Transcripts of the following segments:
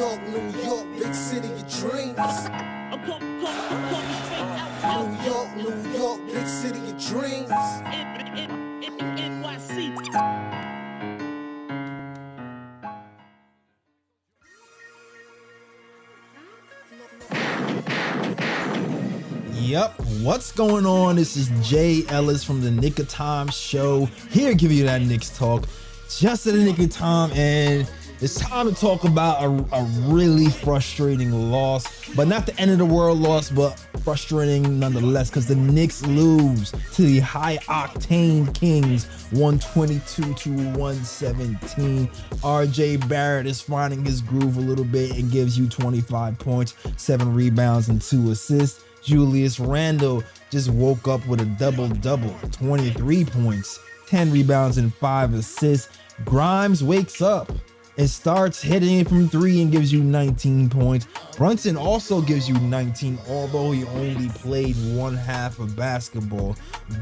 New York, big city of dreams. New York, big city of dreams. NYC. Yep, what's going on? This is Jay Ellis from the Knick Of Time Show. Here to give you that Knicks talk, just at the nick of time, and it's time to talk about a really frustrating loss, but not the end of the world loss, but frustrating nonetheless, because the Knicks lose to the high octane Kings 122 to 117. RJ Barrett is finding his groove a little bit and gives you 25 points, 7 rebounds, and 2 assists. Julius Randle just woke up with a double-double, 23 points, 10 rebounds, and 5 assists. Grimes wakes up and starts hitting it from 3 and gives you 19 points. Brunson also gives you 19, although he only played one half of basketball.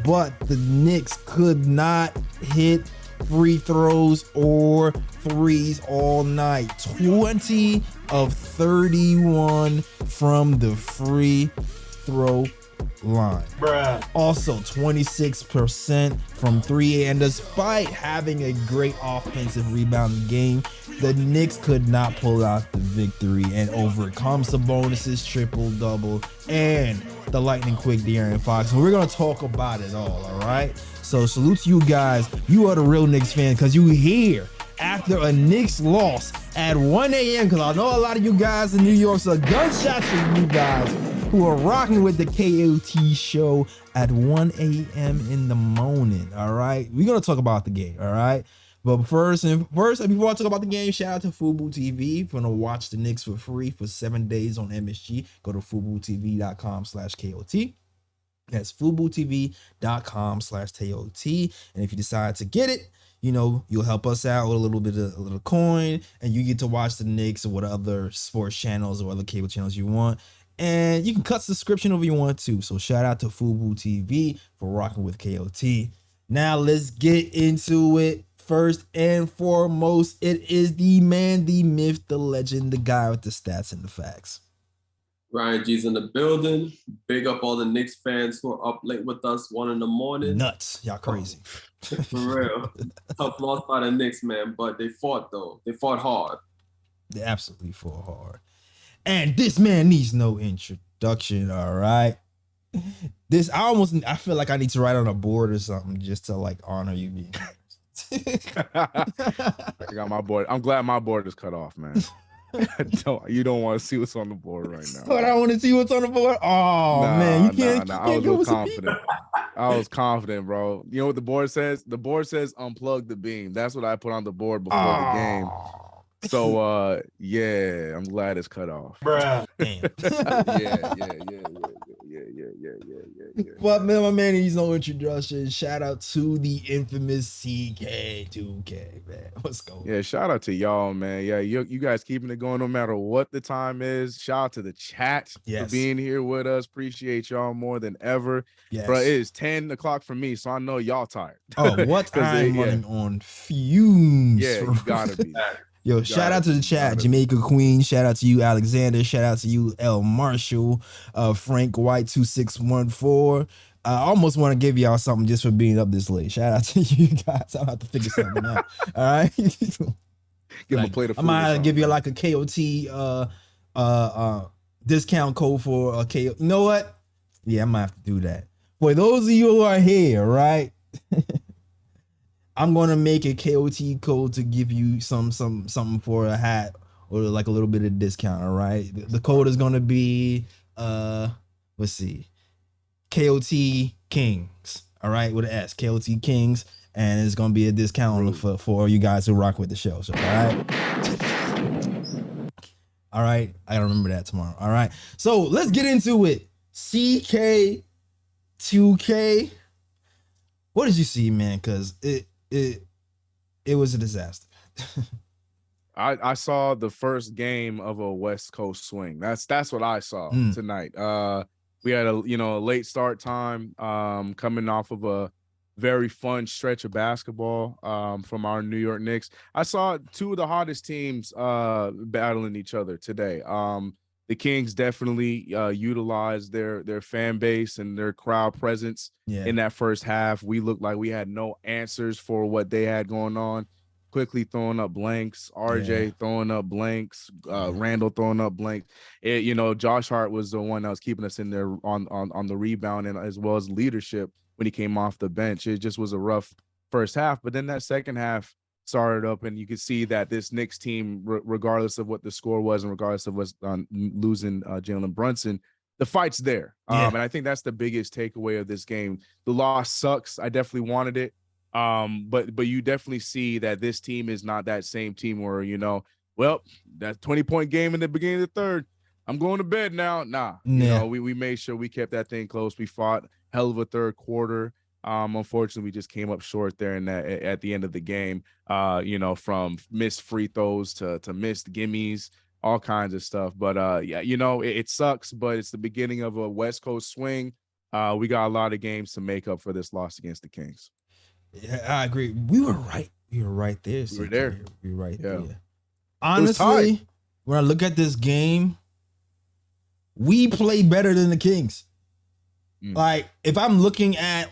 But the Knicks could not hit free throws or threes all night. 20 of 31 from the free throw line. Bruh. Also 26% from 3, and despite having a great offensive rebounding game, the Knicks could not pull out the victory and overcome some bonuses, triple-double, and the lightning quick De'Aaron Fox. And we're gonna talk about it all right? So salute to you guys. You are the real Knicks fan, because you here after a Knicks loss at 1 a.m. because I know a lot of you guys in New York, so gunshots for you guys who are rocking with the KOT show at 1 a.m. in the morning. All right, we're gonna talk about the game. All right, but first, before I talk about the game, shout out to Fubo TV. If you wanna watch the Knicks for free for 7 days on MSG, go to FuboTV.com/KOT. That's FuboTV.com/KOT. And if you decide to get it, you know, you'll help us out with a little coin, and you get to watch the Knicks or what other sports channels or other cable channels you want. And you can cut subscription if you want to. So shout out to Fubo TV for rocking with KOT. Now let's get into it. First and foremost, it is the man, the myth, the legend, the guy with the stats and the facts. Ryan G's in the building. Big up all the Knicks fans who are up late with us, 1 in the morning. Nuts. Y'all crazy. For real. Tough loss by the Knicks, man. But they fought, though. They fought hard. They absolutely fought hard. And this man needs no introduction, all right? I feel like I need to write on a board or something just to like honor you being I got my board. I'm glad my board is cut off, man. You don't want to see what's on the board right now. But I want to see what's on the board. Oh man, you can't. I was confident. I was confident, bro. You know what the board says? The board says unplug the beam. That's what I put on the board before the game. So yeah, I'm glad it's cut off. Bruh. Damn. Yeah. But man, my man needs no introduction. Shout out to the infamous CK2K, man. What's going on? Yeah, shout out to y'all, man. Yeah, you guys keeping it going no matter what the time is. Shout out to the chat for being here with us. Appreciate y'all more than ever. Yes. Bro, it is 10 o'clock for me, so I know y'all tired. Oh, what? I'm running on fumes. Yeah, you gotta be. Yo, shout out to the chat, Jamaica Queen. Shout out to you, Alexander. Shout out to you, L. Marshall, Frank White 2614. I almost want to give y'all something just for being up this late. Shout out to you guys. I'll have to figure something out. All right. Give him a plate of food. I might have to give you like a KOT discount code for a KO. You know what? Yeah, I might have to do that. For those of you who are here, right? I'm gonna make a KOT code to give you something for a hat or like a little bit of discount. All right, the code is gonna be let's see, KOT Kings. All right, with an S, KOT Kings, and it's gonna be a discount for you guys who rock with the show. So all right, I gotta remember that tomorrow. All right, so let's get into it. CK2K, what did you see, man? Because it was a disaster. I saw the first game of a West Coast swing. That's what I saw tonight. We had a late start time, coming off of a very fun stretch of basketball from our New York Knicks. I saw two of the hottest teams battling each other today. The Kings definitely utilized their fan base and their crowd presence in that first half. We looked like we had no answers for what they had going on. Quickly throwing up blanks, RJ throwing up blanks, Randall throwing up blanks. Josh Hart was the one that was keeping us in there on the rebound and as well as leadership when he came off the bench. It just was a rough first half, but then that second half started up, and you could see that this Knicks team, regardless of what the score was and regardless of us losing Jalen Brunson, the fight's there. And I think that's the biggest takeaway of this game. The loss sucks. I definitely wanted it. But you definitely see that this team is not that same team where, that 20-point game in the beginning of the third, I'm going to bed now. Nah, we made sure we kept that thing close. We fought hell of a third quarter. Unfortunately, we just came up short there at the end of the game, from missed free throws to missed gimmies, all kinds of stuff. But it sucks, but it's the beginning of a West Coast swing. We got a lot of games to make up for this loss against the Kings. Yeah, I agree. We were right. We were right there. We were there. We were right there. Honestly, when I look at this game, we play better than the Kings. Like, if I'm looking at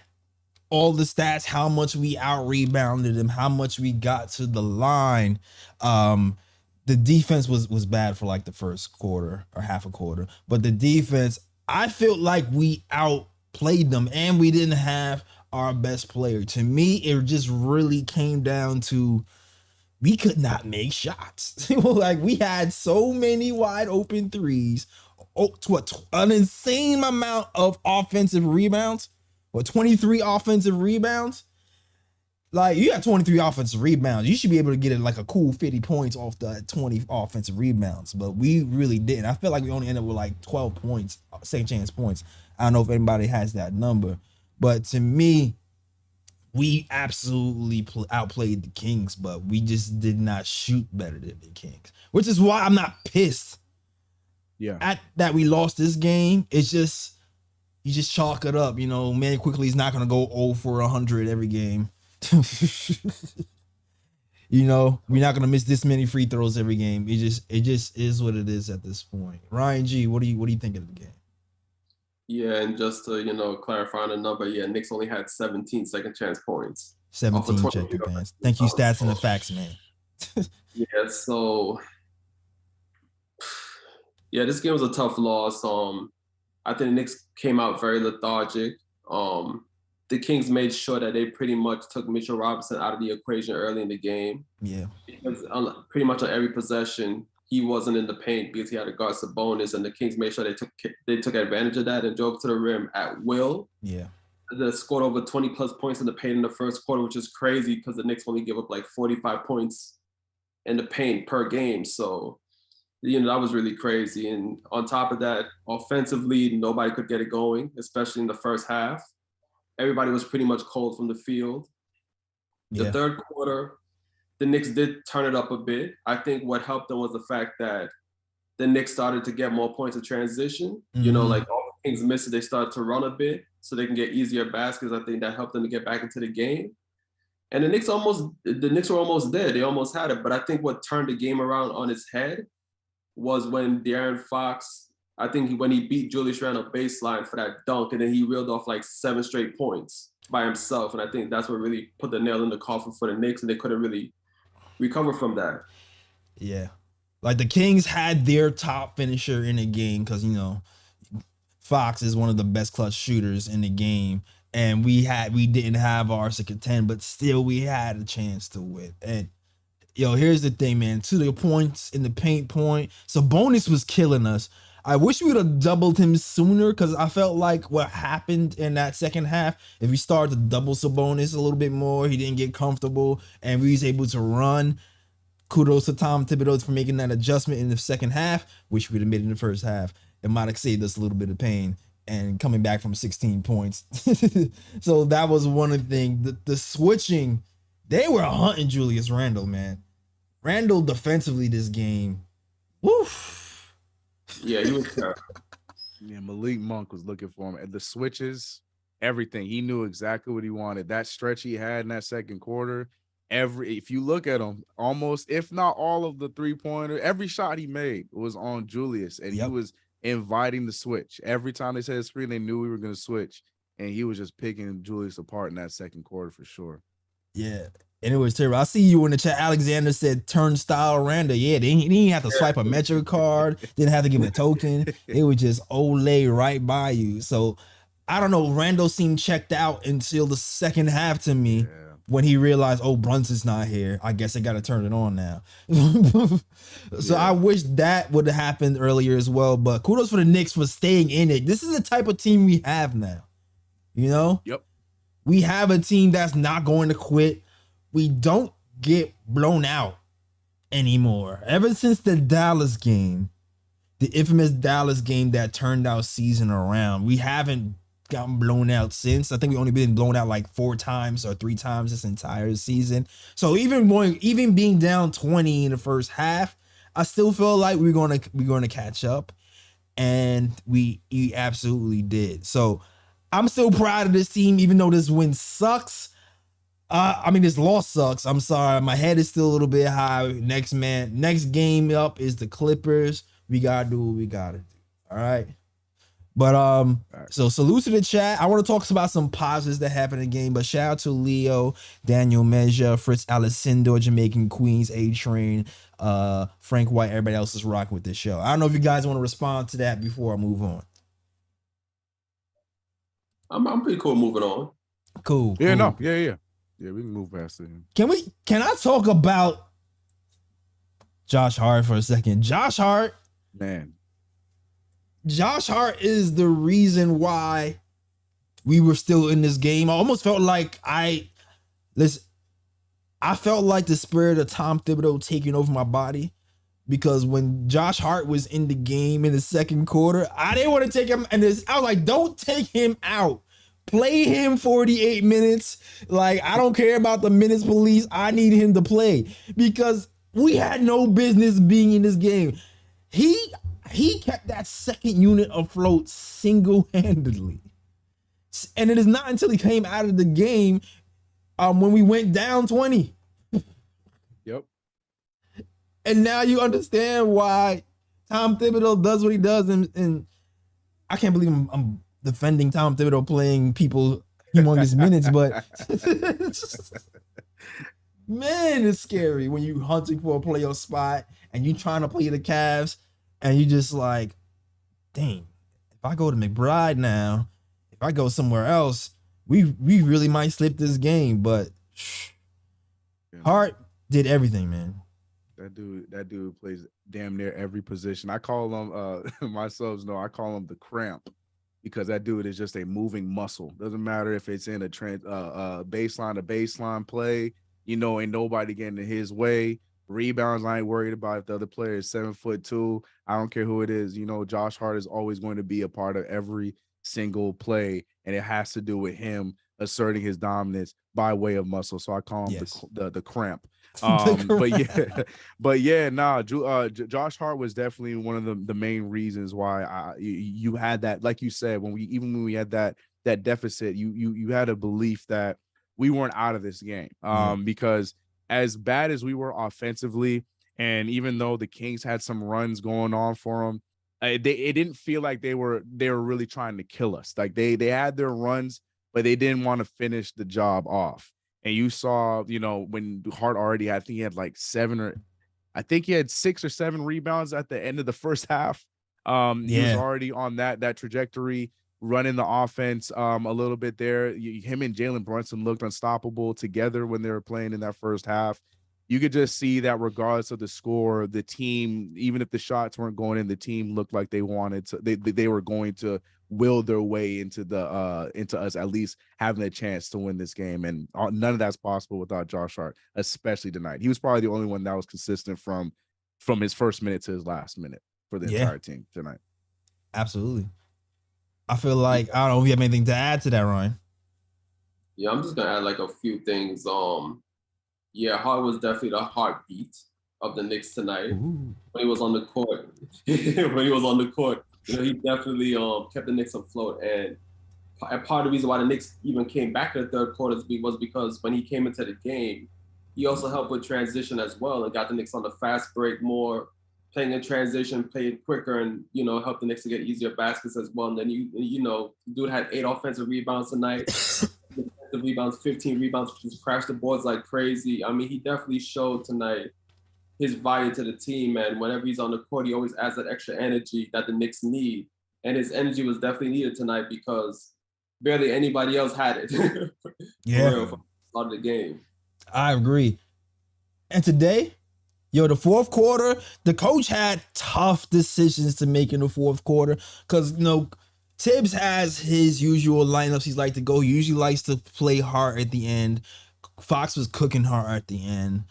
all the stats, how much we out-rebounded them, how much we got to the line, the defense was bad for like the first quarter or half a quarter. But the defense, I felt like we outplayed them, and we didn't have our best player. To me, it just really came down to we could not make shots. Like, we had so many wide open threes, an insane amount of offensive rebounds, 23 offensive rebounds. Like, you got 23 offensive rebounds, you should be able to get it like a cool 50 points off the 20 offensive rebounds, but we really didn't. I feel like we only ended up with like 12 points, second chance points. I don't know if anybody has that number. But to me, we absolutely outplayed the Kings, but we just did not shoot better than the Kings, which is why I'm not pissed at that we lost this game. It's just, you just chalk it up. Man quickly is not going to go 0 for 100 every game. We're not going to miss this many free throws every game. It just is what it is at this point. Ryan G, what do you think of the game? Yeah, and just to, clarify on the number, Knicks only had 17 second chance points. 17 check your pants. Thank you, stats and the facts, man. So this game was a tough loss. I think the Knicks came out very lethargic. The Kings made sure that they pretty much took Mitchell Robinson out of the equation early in the game. Yeah. Because pretty much on every possession, he wasn't in the paint because he had to guard Sabonis, and the Kings made sure they took advantage of that and drove to the rim at will. Yeah. They scored over 20 plus points in the paint in the first quarter, which is crazy because the Knicks only give up like 45 points in the paint per game. So, that was really crazy. And on top of that, offensively, nobody could get it going, especially in the first half. Everybody was pretty much cold from the field. The third quarter, the Knicks did turn it up a bit. I think what helped them was the fact that the Knicks started to get more points of transition. Like all the Kings missed it, they started to run a bit so they can get easier baskets. I think that helped them to get back into the game. And the Knicks were almost there. They almost had it. But I think what turned the game around on its head was when De'Aaron Fox, I think when he beat Julius Randle baseline for that dunk, and then he reeled off like 7 straight points by himself. And I think that's what really put the nail in the coffin for the Knicks, and they couldn't really recover from that. Yeah. Like, the Kings had their top finisher in the game because, Fox is one of the best clutch shooters in the game. And we didn't have our second 10, but still we had a chance to win. And here's the thing, man. To the points in the paint point, Sabonis was killing us. I wish we would have doubled him sooner because I felt like what happened in that second half, if we started to double Sabonis a little bit more, he didn't get comfortable and we was able to run. Kudos to Tom Thibodeau for making that adjustment in the second half, which we'd have made in the first half. It might have saved us a little bit of pain and coming back from 16 points. So that was one of the things. The switching, they were hunting Julius Randle, man. Randle defensively this game. Woof. Yeah, he was terrible. Malik Monk was looking for him. And the switches, everything. He knew exactly what he wanted. That stretch he had in that second quarter, if you look at him, almost, if not all of the three-pointer, every shot he made was on Julius, and he was inviting the switch. Every time they said screen, they knew we were going to switch, and he was just picking Julius apart in that second quarter for sure. Yeah. And it was terrible. I see you in the chat. Alexander said turnstile Randa. Yeah, they didn't have to swipe a Metro card. Didn't have to give a token. It was just Olay right by you. So I don't know. Randall seemed checked out until the second half to me when he realized, oh, Brunson's not here. I guess I got to turn it on now. So I wish that would have happened earlier as well. But kudos for the Knicks for staying in it. This is the type of team we have now. You know? Yep. We have a team that's not going to quit. We don't get blown out anymore. Ever since the Dallas game, the infamous Dallas game that turned our season around, we haven't gotten blown out since. I think we only been blown out like 4 times or 3 times this entire season. So even being down 20 in the first half, I still feel like we're gonna catch up, and we absolutely did. So I'm still proud of this team, even though this win sucks. This loss sucks. I'm sorry. My head is still a little bit high. Next game up is the Clippers. We gotta do what we gotta do. All right. But so salute to the chat. I want to talk about some positives that happened in the game. But shout out to Leo, Daniel Measure, Fritz Alessandro, Jamaican Queens, A-Train, Frank White. Everybody else is rocking with this show. I don't know if you guys want to respond to that before I move on. I'm pretty cool moving on. Cool. Yeah, cool. Yeah, we can move past it. Can I talk about Josh Hart for a second? Josh Hart is the reason why we were still in this game. I almost felt like I felt like the spirit of Tom Thibodeau taking over my body, because when Josh Hart was in the game in the second quarter, I didn't want to take him, and I was like, don't take him out. Play him 48 minutes. Like, I don't care about the minutes police. I need him to play, because we had no business being in this game. He kept that second unit afloat single-handedly. And it is not until he came out of the game when we went down 20. Yep. And now you understand why Tom Thibodeau does what he does. And I can't believe I'm defending Tom Thibodeau playing people humongous minutes, but man, it's scary when you hunting for a playoff spot and you trying to play the Cavs and you just like, dang, if I go to McBride now, if I go somewhere else, we really might slip this game. But Hart did everything, man. That dude plays damn near every position. I call him my subs know I call him the cramp, because that dude is just a moving muscle. Doesn't matter if it's in a baseline to baseline play, ain't nobody getting in his way. Rebounds, I ain't worried about if the other player is 7'2". I don't care who it is. Josh Hart is always going to be a part of every single play, and it has to do with him asserting his dominance by way of muscle. So I call him the cramp. Josh Hart was definitely one of the main reasons why you had that, like you said, when we had that deficit, you had a belief that we weren't out of this game. Because as bad as we were offensively, and even though the Kings had some runs going on for them, it didn't feel like they were really trying to kill us. Like they had their runs, but they didn't want to finish the job off. And you saw, when Hart already had, he had like 6 or 7 rebounds at the end of the first half. He was already on that trajectory, running the offense a little bit there. Him and Jalen Brunson looked unstoppable together when they were playing in that first half. You could just see that regardless of the score, the team, even if the shots weren't going in, the team looked like they wanted to. They were going to will their way into us at least having a chance to win this game. And none of that's possible without Josh Hart, especially tonight. He was probably the only one that was consistent from his first minute to his last minute for the entire team tonight. Absolutely. I feel like, I don't know if you have anything to add to that, Ryan. Yeah, I'm just gonna add like a few things. Hart was definitely the heartbeat of the Knicks tonight. Ooh. When he was on the court. He definitely kept the Knicks afloat. And And part of the reason why the Knicks even came back in the third quarter was because when he came into the game, he also helped with transition as well and got the Knicks on the fast break more, playing in transition, playing quicker, and helped the Knicks to get easier baskets as well. And then dude had 8 offensive rebounds tonight, defensive rebounds, 15 rebounds, just crashed the boards like crazy. I mean, he definitely showed tonight his value to the team, and whenever he's on the court, he always adds that extra energy that the Knicks need. And his energy was definitely needed tonight because barely anybody else had it. Yeah. For real, from the start of the game. I agree. And today, the fourth quarter, the coach had tough decisions to make in the fourth quarter because, Tibbs has his usual lineups he's like to go. He usually likes to play hard at the end. Fox was cooking hard at the end.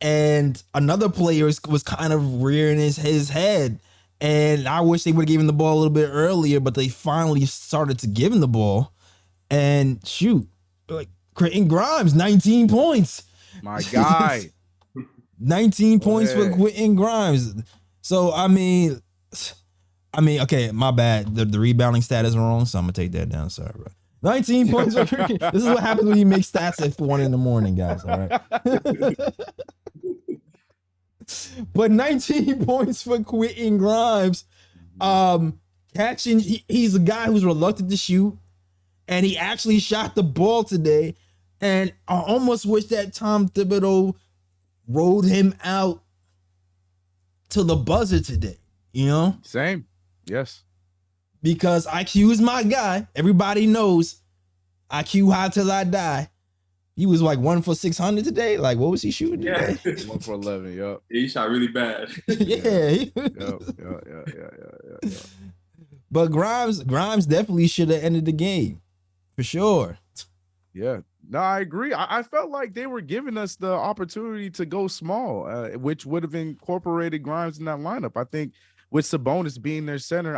And another player was kind of rearing his head. And I wish they would have given the ball a little bit earlier, but they finally started to give him the ball. And shoot, like Quentin Grimes, 19 points. My guy. 19 points for Quentin Grimes. So, I mean, okay, my bad. The rebounding stat is wrong, so I'm going to take that down. Sorry, bro. 19 points. This is what happens when you make stats at 1 a.m, guys, all right? But 19 points for Quentin Grimes. Catching, he's a guy who's reluctant to shoot, and he actually shot the ball today. And I almost wish that Tom Thibodeau rode him out to the buzzer today, Same. Yes. Because IQ is my guy. Everybody knows IQ high till I die. He was like 1 for 600 today. Like, what was he shooting today? 1 for 11. Yep. He shot really bad. Yeah. But Grimes definitely should have ended the game for sure. Yeah. No, I agree. I felt like they were giving us the opportunity to go small, which would have incorporated Grimes in that lineup. I think with Sabonis being their center,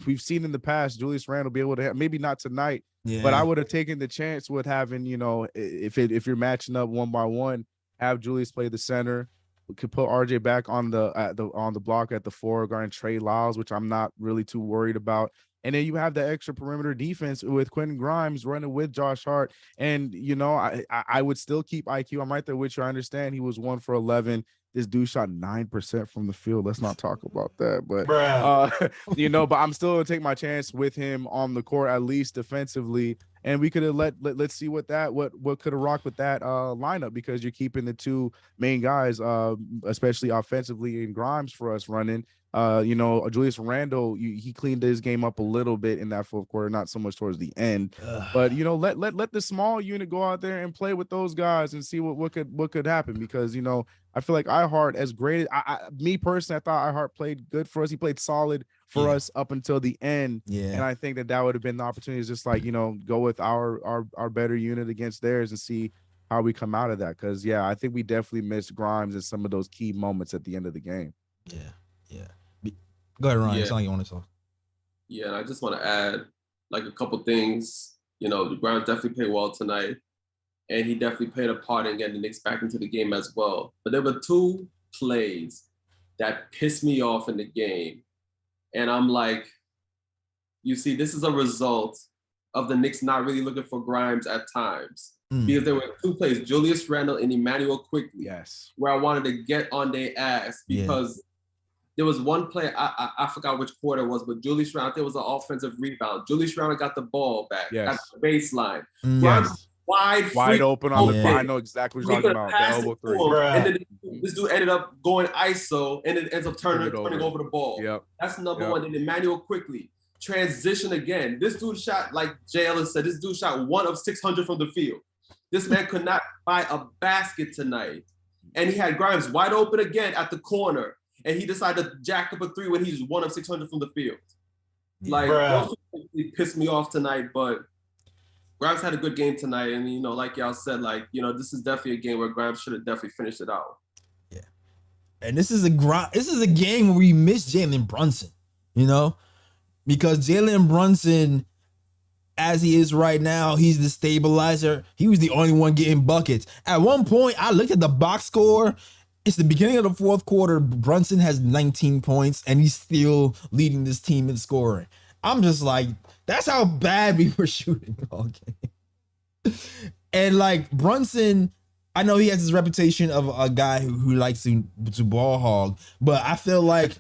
we've seen in the past Julius Randle be able to have, maybe not tonight. Yeah. But I would have taken the chance with having, if you're matching up 1-by-1, have Julius play the center. We could put RJ back on the block at the 4 guarding Trey Lyles, which I'm not really too worried about. And then you have the extra perimeter defense with Quentin Grimes running with Josh Hart. And, I would still keep IQ. I'm right there with you. I understand he was 1 for 11. This dude shot 9% from the field. Let's not talk about that. But, but I'm still going to take my chance with him on the court, at least defensively. And we could have let's see what could have rocked with that lineup, because you're keeping the 2 main guys, especially offensively, in Grimes for us running. Julius Randle, he cleaned his game up a little bit in that fourth quarter, not so much towards the end. But let the small unit go out there and play with those guys and see what could happen, because I feel like iHeart, as great as me personally, I thought iHeart played good for us. He played solid for us up until the end. Yeah. And I think that would have been the opportunity to just go with our better unit against theirs and see how we come out of that. Because I think we definitely missed Grimes in some of those key moments at the end of the game. Yeah. Go ahead, Ryan. It's all you want to talk. Yeah, and I just want to add a couple things. The Grimes definitely played well tonight, and he definitely played a part in getting the Knicks back into the game as well. But there were 2 plays that pissed me off in the game, and I'm like, you see, this is a result of the Knicks not really looking for Grimes at times. Because there were 2 plays, Julius Randle and Emmanuel Quickly, where I wanted to get on their ass because there was one play, I forgot which quarter it was, but Julius Randle, I think it was an offensive rebound. Julius Randle got the ball back at the baseline. Wide open on the I know exactly what you're talking about. The elbow 3. And then this dude ended up going ISO and it ends up turning over the ball. Yep. That's number 1. And Emmanuel Quickly. Transition again. This dude shot, like Jay Ellis said, this dude shot 1 of 600 from the field. This man could not buy a basket tonight. And he had Grimes wide open again at the corner. And he decided to jack up a 3 when he's 1 of 600 from the field. Those two pissed me off tonight, but Grimes had a good game tonight. And, like y'all said, this is definitely a game where Grimes should have definitely finished it out. Yeah. And this is a game where we miss Jalen Brunson, because Jalen Brunson, as he is right now, he's the stabilizer. He was the only one getting buckets. At one point, I looked at the box score. It's the beginning of the fourth quarter. Brunson has 19 points, and he's still leading this team in scoring. I'm just like, that's how bad we were shooting all game. And like Brunson, I know he has this reputation of a guy who likes to ball hog, but I feel like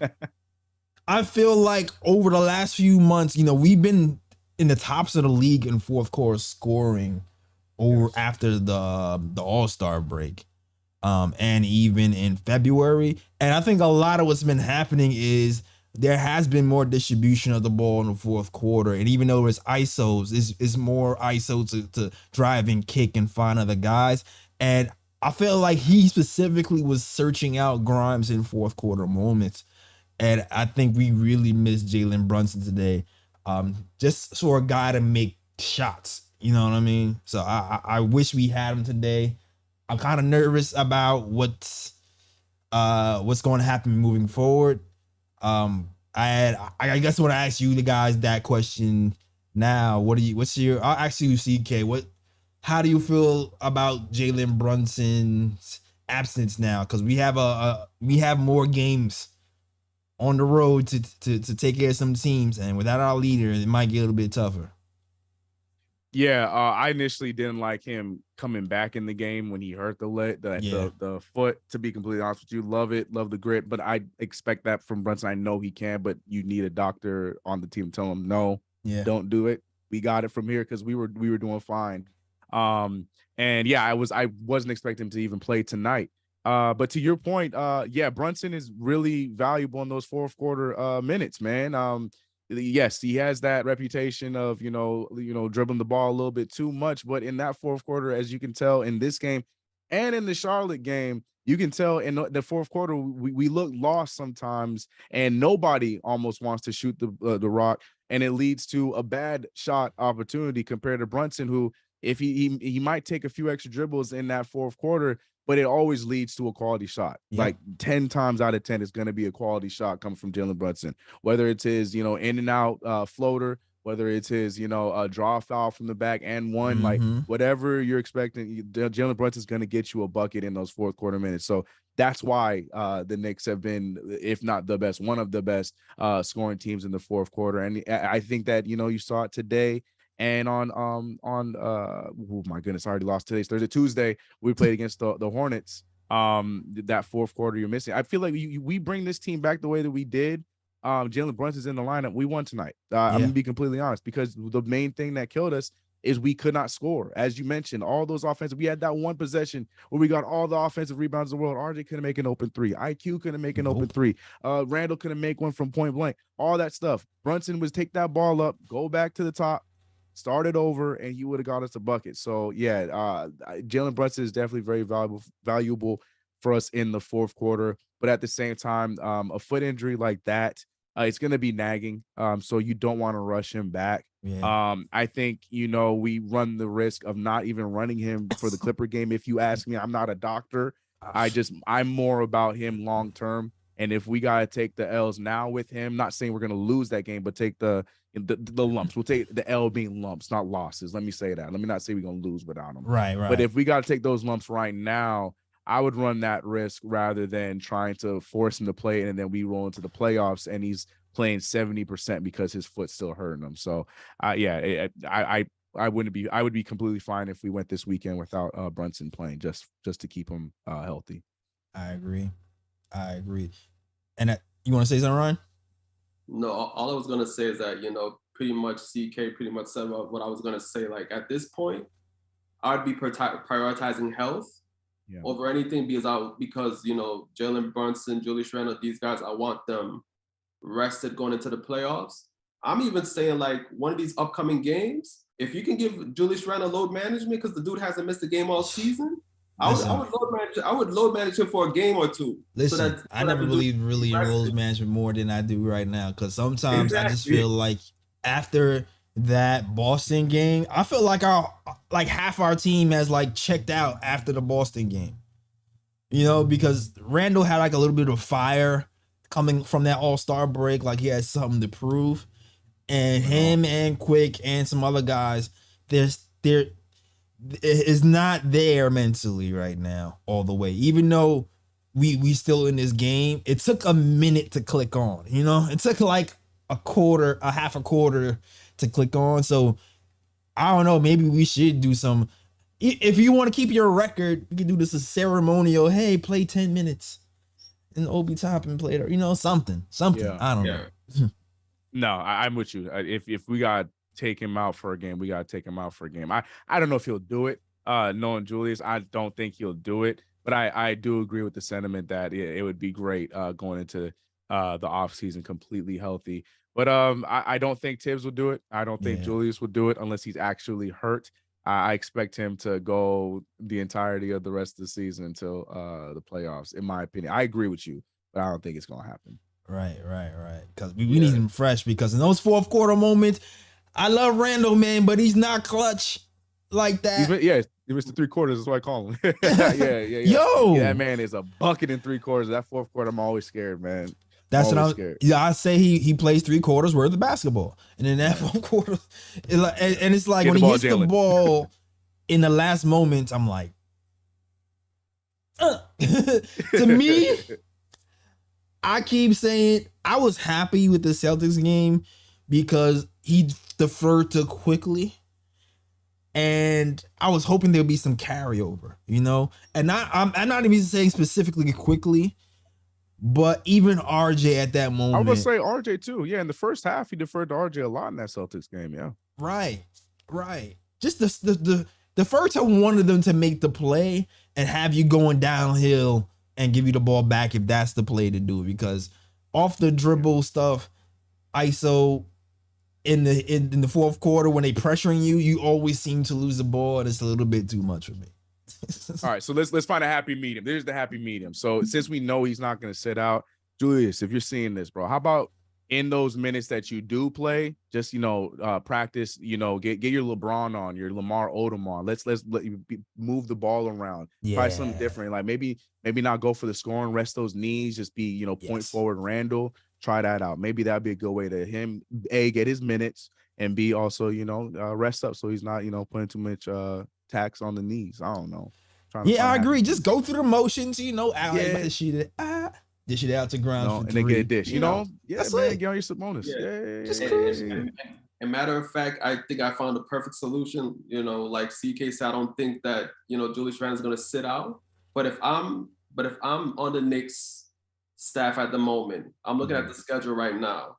over the last few months, you know, we've been in the tops of the league in fourth quarter scoring over after the All-Star break. And even in February. And I think a lot of what's been happening is there has been more distribution of the ball in the fourth quarter. And even though it's ISOs, it's more ISO to drive and kick and find other guys. And I feel like he specifically was searching out Grimes in fourth quarter moments. And I think we really missed Jalen Brunson today. Just for a guy to make shots. You know what I mean? So I wish we had him today. I'm kind of nervous about what's going to happen moving forward. I guess I want to ask you the guys that question now. I'll ask you, CK, how do you feel about Jalen Brunson's absence now? Because we have more games on the road to take care of some teams, and without our leader, it might get a little bit tougher. Yeah, I initially didn't like him coming back in the game when he hurt the foot. To be completely honest with you, love the grit, but I expect that from Brunson. I know he can, but you need a doctor on the team to tell him no, don't do it. We got it from here because we were doing fine. And yeah, I wasn't expecting him to even play tonight. But to your point, Brunson is really valuable in those fourth quarter minutes, man. Yes, he has that reputation of, dribbling the ball a little bit too much. But in that fourth quarter, as you can tell in this game and in the Charlotte game, you can tell in the fourth quarter, we look lost sometimes and nobody almost wants to shoot the rock. And it leads to a bad shot opportunity compared to Brunson, who if he might take a few extra dribbles in that fourth quarter, but it always leads to a quality shot. Yep. Like 10 times out of 10, it's going to be a quality shot coming from Jalen Brunson, whether it's his, in and out floater, whether it's his, draw foul from the back and one, like whatever you're expecting, Jalen Brunson's going to get you a bucket in those fourth quarter minutes. So that's why the Knicks have been, if not the best, one of the best scoring teams in the fourth quarter. And I think that, you saw it today. And on oh my goodness, I already lost today's Thursday. Tuesday, we played against the Hornets. That fourth quarter you're missing. I feel like we bring this team back the way that we did. Jalen Brunson's in the lineup. We won tonight. I'm gonna be completely honest, because the main thing that killed us is we could not score. As you mentioned, all those offensive, we had that one possession where we got all the offensive rebounds in the world. RJ couldn't make an open three. IQ couldn't make an open three. Randall couldn't make one from point blank. All that stuff. Brunson was take that ball up, go back to the top, start it over, and he would have got us a bucket. So yeah, Jalen Brunson is definitely very valuable for us in the fourth quarter. But at the same time, a foot injury like that, it's going to be nagging. So you don't want to rush him back. Yeah. I think, we run the risk of not even running him for the Clipper game. If you ask me, I'm not a doctor. I'm more about him long term. And if we got to take the L's now with him, not saying we're going to lose that game, but take the lumps. We'll take the L being lumps, not losses. Let me say that. Let me not say we're going to lose without him. Right. But if we got to take those lumps right now, I would run that risk rather than trying to force him to play, and then we roll into the playoffs and he's playing 70% because his foot's still hurting him. So, I would be completely fine if we went this weekend without Brunson playing, just to keep him healthy. I agree. And you want to say something, Ryan? No, all I was going to say is that, pretty much CK pretty much said what I was going to say. Like, at this point, I'd be prioritizing health over anything because Jalen Brunson, Julius Randle, these guys, I want them rested going into the playoffs. I'm even saying, like, one of these upcoming games, if you can give Julius Randle load management, because the dude hasn't missed a game all season, I would load manage him for a game or two. Listen, I never believed really in load management more than I do right now, because sometimes I just feel like after that Boston game, I feel like half our team has checked out after the Boston game. Because Randall had a little bit of fire coming from that All-Star break, like he had something to prove, and him and Quick and some other guys, they're is not there mentally right now all the way. Even though we still in this game, it took a minute to click on. It took a half a quarter to click on. So I don't know. Maybe we should do some. If you want to keep your record, you can do this as ceremonial. Hey, play 10 minutes in Obi Toppin played, something. Yeah. I don't know. No, I'm with you. If we got to take him out for a game, we got to take him out for a game. I don't know if he'll do it. Knowing Julius, I don't think he'll do it. But I do agree with the sentiment that it would be great going into the offseason completely healthy. But I don't think Tibbs will do it. I don't think Julius will do it unless he's actually hurt. I expect him to go the entirety of the rest of the season until the playoffs, in my opinion. I agree with you, but I don't think it's going to happen. Right. Because we need him fresh, because in those fourth quarter moments, I love Randall, man, but he's not clutch like that. He missed the 3 quarters. That's why I call him. Yeah. Yo, that man is a bucket in 3 quarters. That fourth quarter, I'm always scared, man. That's what I'm scared. Yeah, I say he plays 3 quarters worth of basketball, and in that fourth quarter, it's like when he hits the ball in the last moment, I'm like, to me, I keep saying I was happy with the Celtics game because he deferred too quickly. And I was hoping there'd be some carryover, and I'm not even saying specifically quickly, but even RJ at that moment. I would say RJ too. Yeah, in the first half, he deferred to RJ a lot in that Celtics game. Yeah, right. Just the first time wanted them to make the play and have you going downhill and give you the ball back if that's the play to do, because off the dribble stuff, ISO. In the fourth quarter, when they pressuring you, you always seem to lose the ball, and it's a little bit too much for me. All right, so let's find a happy medium. There's the happy medium. So since we know he's not going to sit out, Julius, if you're seeing this, bro, how about in those minutes that you do play, just practice, get your LeBron on, your Lamar Odom on. Let's let you move the ball around. Try something different. Like maybe not go for the scoring, rest those knees, just be point forward Randall. Try that out. Maybe that'd be a good way to him get his minutes, and B also rest up so he's not putting too much tax on the knees. I don't know. I agree. Just go through the motions. Dish it out to ground and then get a dish. That's man, it. Get on your Sabonis. Just crazy. And matter of fact, I think I found the perfect solution. Like CK said, I don't think that Julius Randle's gonna sit out. But if I'm on the Knicks staff at the moment, I'm looking at the schedule right now.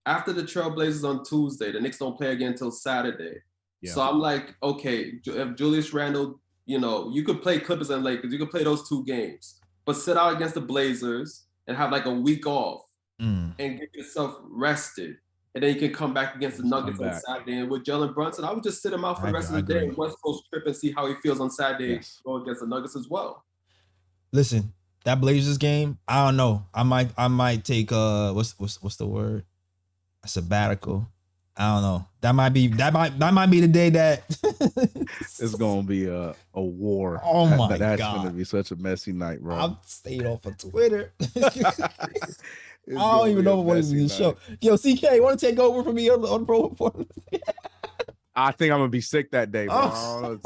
After the Trailblazers on Tuesday, the Knicks don't play again until Saturday. Yeah. So I'm like, okay, if Julius Randle, you could play Clippers and Lakers, you could play those 2 games, but sit out against the Blazers and have like a week off and get yourself rested. And then you can come back against the Nuggets on Saturday. And with Jalen Brunson, I would just sit him out for the rest of the day, West Coast trip, and see how he feels on Saturday, go against the Nuggets as well. Listen, that Blazers game, I don't know. I might take what's the word? A sabbatical. I don't know. That might be the day that it's gonna be a war. Oh my God. That's gonna be such a messy night, bro. I'm staying off of Twitter. I don't even know what is the show. Yo, CK, want to take over for me on Pro Report? I think I'm gonna be sick that day, bro. I don't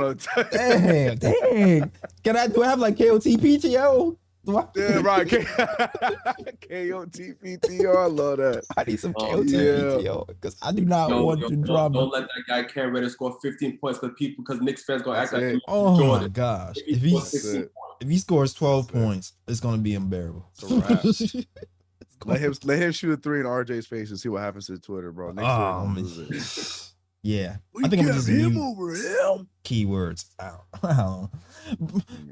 know to tell you. Dang. Do I have like KOTPTO? Yeah, right. KOTPTO. I love that. I need some KOTPTO because I do not want to drama. Don't let that guy Cam Reddish score 15 points because Knicks fans gonna act like oh my gosh. If he scores 12 points, it's gonna be unbearable. It's a wrap. Let him shoot a 3 in RJ's face and see what happens to Twitter, bro. Yeah, I think I'm just him over him. Keywords out.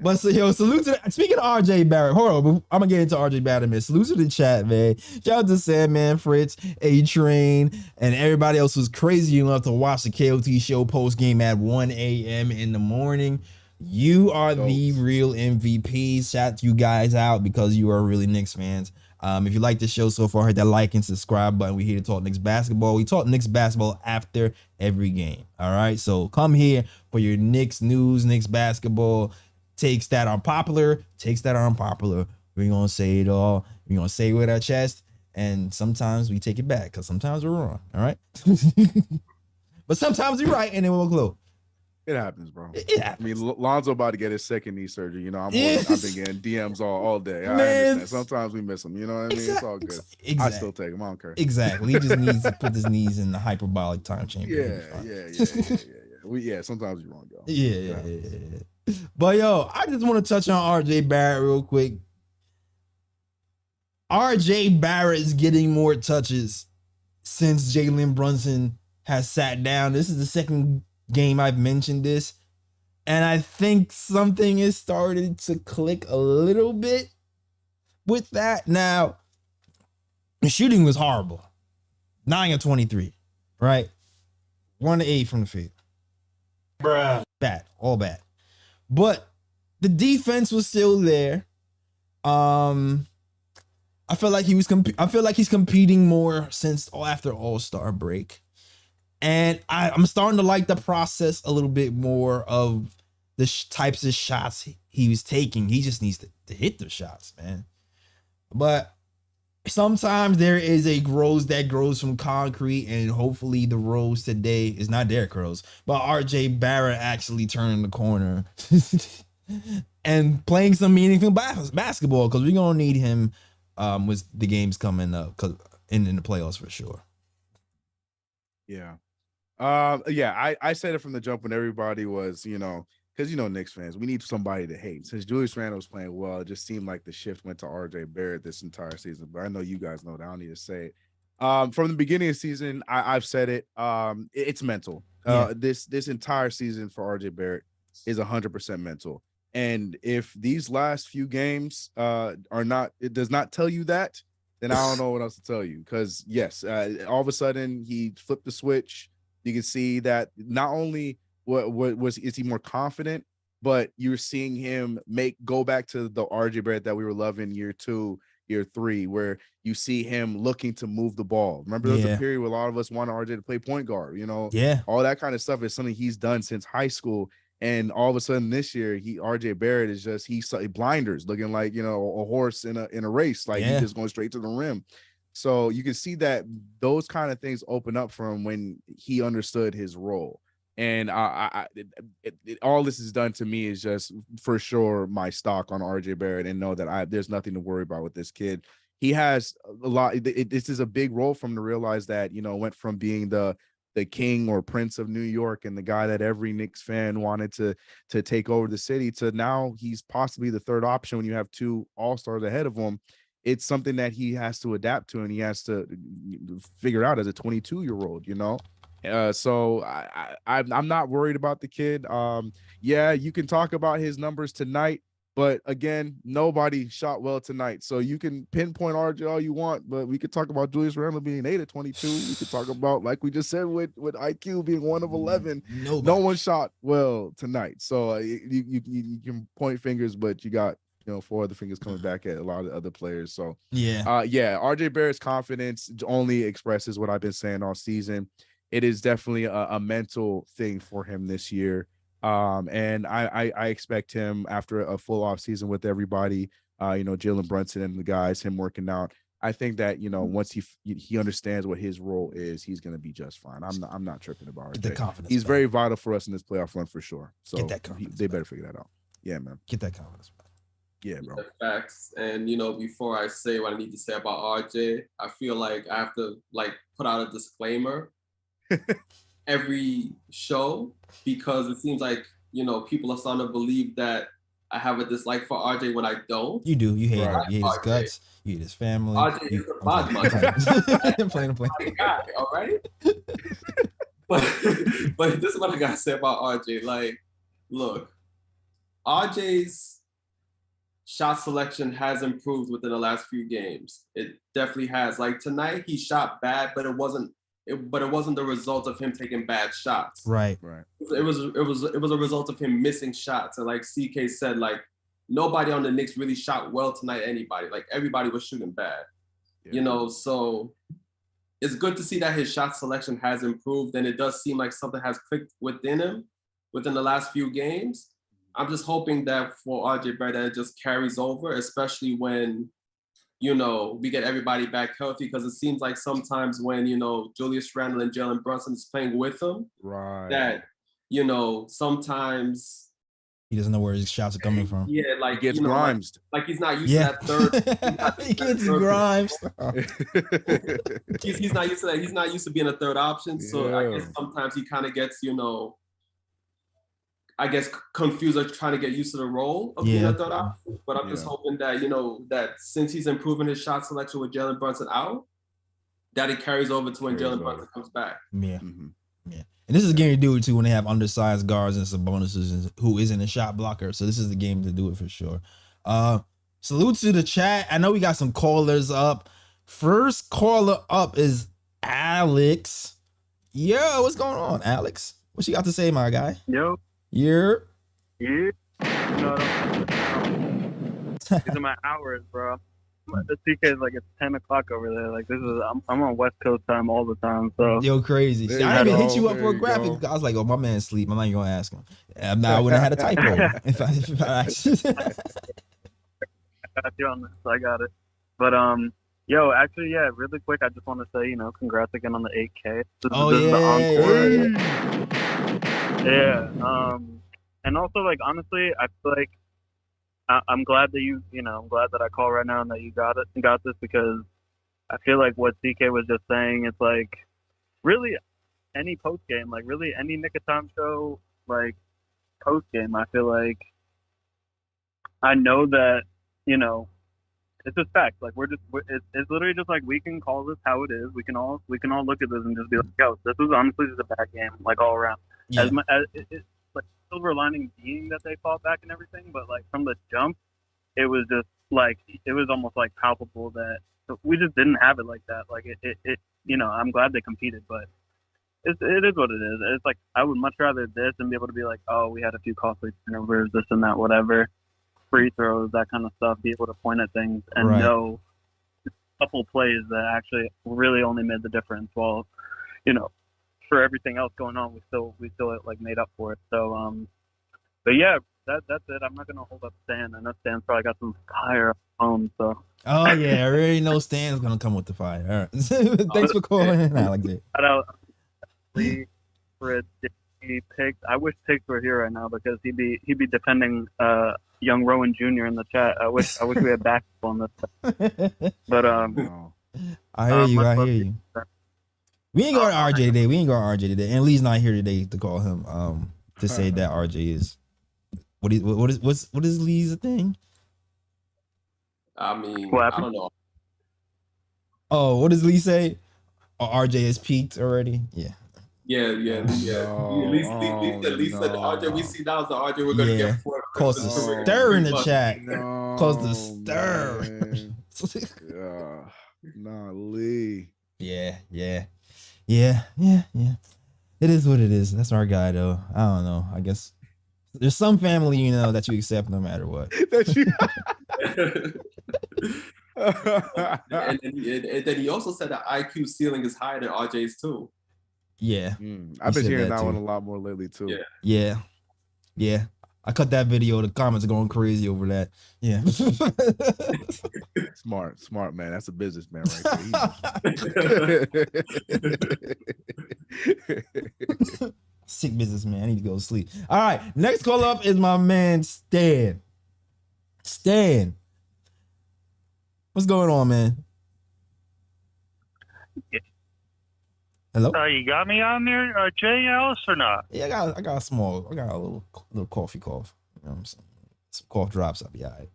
But salute to speaking of RJ Barrett. Hold on, I'm gonna get into RJ Barrett, man. Salute to the chat, man. Shout out to Sandman, Fritz, A Train, and everybody else who's crazy enough to watch the KOT show post game at 1 a.m. in the morning. You are the real MVPs. Shout you guys out because you are really Knicks fans. If you like the show so far, hit that like and subscribe button. We're here to talk Knicks basketball. We talk Knicks basketball after every game. All right. So come here for your Knicks news, Knicks basketball, takes that are popular, takes that are unpopular. We're going to say it all. We're going to say it with our chest. And sometimes we take it back because sometimes we're wrong. All right. But sometimes we're right and then we'll glow. It happens, bro. It happens. I mean, Lonzo about to get his second knee surgery. You know, I've been getting DMs all day. I Man, understand. Sometimes we miss them. You know what I mean? It's all good. Exactly. I still take them. I don't care. Exactly. He just needs to put his knees in the hyperbolic time chamber. Yeah. Sometimes you're wrong, yo. Yeah. But yo, I just want to touch on RJ Barrett real quick. RJ Barrett is getting more touches since Jalen Brunson has sat down. This is the second game I've mentioned this, and I think something is starting to click a little bit with that. Now, the shooting was horrible. 9 of 23, right? 1 of 8 from the field. Bruh. Bad, all bad. But the defense was still there. I feel like he's competing more since after All-Star break. And I'm starting to like the process a little bit more of the types of shots he was taking. He just needs to hit the shots, man. But sometimes there is a rose that grows from concrete, and hopefully the rose today is not Derrick Rose, but RJ Barrett actually turning the corner and playing some meaningful basketball, because we're going to need him with the games coming up in the playoffs for sure. Yeah. I said it from the jump when everybody was, because Knicks fans, we need somebody to hate. Since Julius Randle was playing well, it just seemed like the shift went to RJ Barrett this entire season. But I know you guys know that. I don't need to say it. From the beginning of the season, I've said it. It's mental. This entire season for RJ Barrett is 100% mental. And if these last few games it does not tell you that, then I don't know what else to tell you. Because yes, all of a sudden he flipped the switch. You can see that not only is he more confident, but you're seeing him go back to the RJ Barrett that we were loving year 2, year 3, where you see him looking to move the ball. Remember, there was a period where a lot of us wanted RJ to play point guard. All that kind of stuff is something he's done since high school. And all of a sudden this year, RJ Barrett is just he's blinders, looking like a horse in a race, like he's just going straight to the rim. So you can see that those kind of things open up for him when he understood his role. And all this has done to me is just for sure my stock on RJ Barrett, and know that there's nothing to worry about with this kid. He has a lot. This is a big role for him to realize that, went from being the king or prince of New York and the guy that every Knicks fan wanted to take over the city, to now he's possibly the third option when you have 2 all-stars ahead of him. It's something that he has to adapt to, and he has to figure out as a 22-year-old, So I'm not worried about the kid. You can talk about his numbers tonight, but again, nobody shot well tonight. So you can pinpoint RJ all you want, but we could talk about Julius Randle being 8 of 22. We could talk about, like we just said, with IQ being 1 of 11. No one shot well tonight. So you can point fingers, but you got 4 other fingers coming back at a lot of other players. So RJ Barrett's confidence only expresses what I've been saying all season. It is definitely a mental thing for him this year. And I expect him, after a full off season with everybody, Jalen Brunson and the guys, him working out, I think that, once he understands what his role is, he's going to be just fine. I'm not tripping about it. He's very vital for us in this playoff run for sure. So they better figure that out. Yeah, man. Get that confidence back. Yeah, bro. Facts. And before I say what I need to say about RJ, I feel like I have to put out a disclaimer every show, because it seems like people are starting to believe that I have a dislike for RJ when I don't. You do. You hate him. You hate his guts. You hate his family. RJ is a bad man. I'm playing. Guy, all right. but this is what I gotta say about RJ. Look, RJ's shot selection has improved within the last few games. It definitely has. Tonight, he shot bad, but it wasn't the result of him taking bad shots. Right. It was a result of him missing shots. And like CK said, nobody on the Knicks really shot well tonight. Anybody, everybody was shooting bad. Yeah. So it's good to see that his shot selection has improved, and it does seem like something has clicked within him within the last few games. I'm just hoping that for RJ Barrett, that it just carries over, especially when, we get everybody back healthy, because it seems like sometimes when, Julius Randle and Jalen Brunson is playing with him, right, that, you know, sometimes he doesn't know where his shots are coming from. Yeah, like he gets grimes. Like he's not used to that third. He gets grimes. He's not used to that. He's not used to being a third option. So I guess sometimes he kind of gets, you know, I guess confused or trying to get used to the role of being a third option. But I'm just hoping that, you know, that since he's improving his shot selection with Jalen Brunson out, that it carries over to when Jalen Brunson comes back. Yeah. Yeah. And this is a game to do it too when they have undersized guards and some bonuses who isn't a shot blocker. So this is the game to do it for sure. Salute to the chat. I know we got some callers up. First caller up is Alex. Yo, what's going on, Alex? What you got to say, my guy? Yo. Yeah. Yeah. No, these are my hours, bro. The TK is like it's 10 o'clock over there. Like this is I'm on West Coast time all the time. So yo, crazy. I didn't even hit you up for a graphic. I was like, oh, my man's asleep. I'm not even gonna ask him. I wouldn't have had a typo if I asked. I got you on this. I got it. But yo, actually, yeah, really quick, I just want to say, you know, congrats again on the 8K. This is the encore. Yeah. And also, like, honestly, I feel like I'm glad that I'm glad that I call right now and that you got this, because I feel like what CK was just saying, it's like really any post game, like really any Knick of Time show, like post game, I feel like I know that, you know, it's just fact. Like it's literally just like we can call this how it is. We can all look at this and just be like, yo, this was honestly just a bad game, like all around. Yeah. It's like silver lining being that they fought back and everything, but like from the jump, it was just like it was almost like palpable that we just didn't have it like that. Like it you know, I'm glad they competed, but it is what it is. It's like I would much rather this than be able to be like, oh, we had a few costly turnovers, this and that, whatever. Free throws, that kind of stuff, be able to point at things and know a couple plays that actually really only made the difference. While, you know, for everything else going on, we still like made up for it. So, but yeah, that's it. I'm not gonna hold up Stan. I know Stan's probably got some fire at home. So. Oh yeah, I already know Stan's gonna come with the fire. All right. Thanks for calling, Alex. I wish Tiggs were here right now because he'd be defending young Rowan Jr. in the chat. I wish we had basketball on this. But I hear you. We ain't going to RJ today. And Lee's not here today to call him to say that RJ is what is Lee's thing? I mean, I don't know. Oh, what does Lee say? Oh, RJ has peaked already? Yeah. Yeah. At least the RJ we see now is the RJ we're gonna get for. Cause the stir in the chat. Cause the stir. Nah, Lee. Yeah. It is what it is. That's our guy though. I don't know. I guess there's some family, you know, that you accept no matter what. and then he also said that IQ ceiling is higher than RJ's too. Yeah. I've been hearing that one a lot more lately too. Yeah. I cut that video. The comments are going crazy over that. Yeah. Smart man. That's a businessman right there. Sick businessman. I need to go to sleep. All right. Next call up is my man Stan. Stan. What's going on, man? Hello? You got me on there, Jay Ellis, or not? Yeah, I got a little cough. You know what I'm saying? Some cough drops, I'll be all right.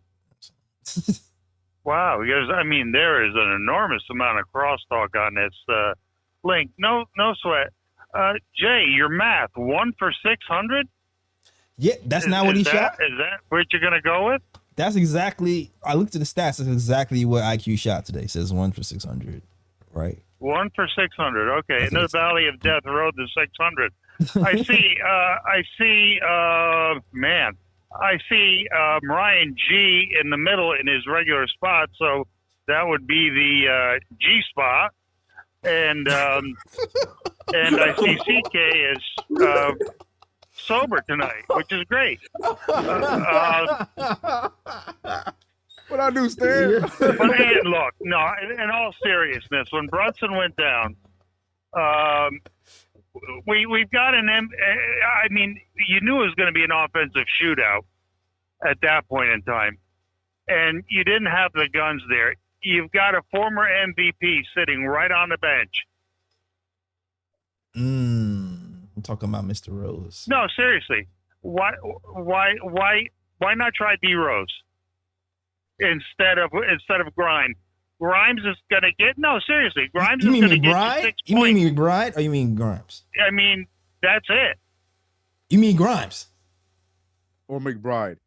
Wow, because I mean there is an enormous amount of crosstalk on this link. No sweat. Jay, your math, 1 for 600? Yeah, that's not what he shot. Is that what you're gonna go with? That's exactly. I looked at the stats. That's exactly what IQ shot today. It says 1 for 600, right? 1 for 600. Okay, in the Valley of Death Road to 600. I see Ryan G in the middle in his regular spot, so that would be the G spot, and I see CK is sober tonight, which is great. What I do, Stan? But hey, look, no. In all seriousness, when Brunson went down, we've got I mean, you knew it was going to be an offensive shootout at that point in time, and you didn't have the guns there. You've got a former MVP sitting right on the bench. I'm talking about Mr. Rose. No, seriously. Why not try D Rose instead of Grimes? Grimes is going to get seriously. Grimes is going to get you 6 points. You mean McBride or you mean Grimes? I mean, that's it. You mean Grimes or McBride?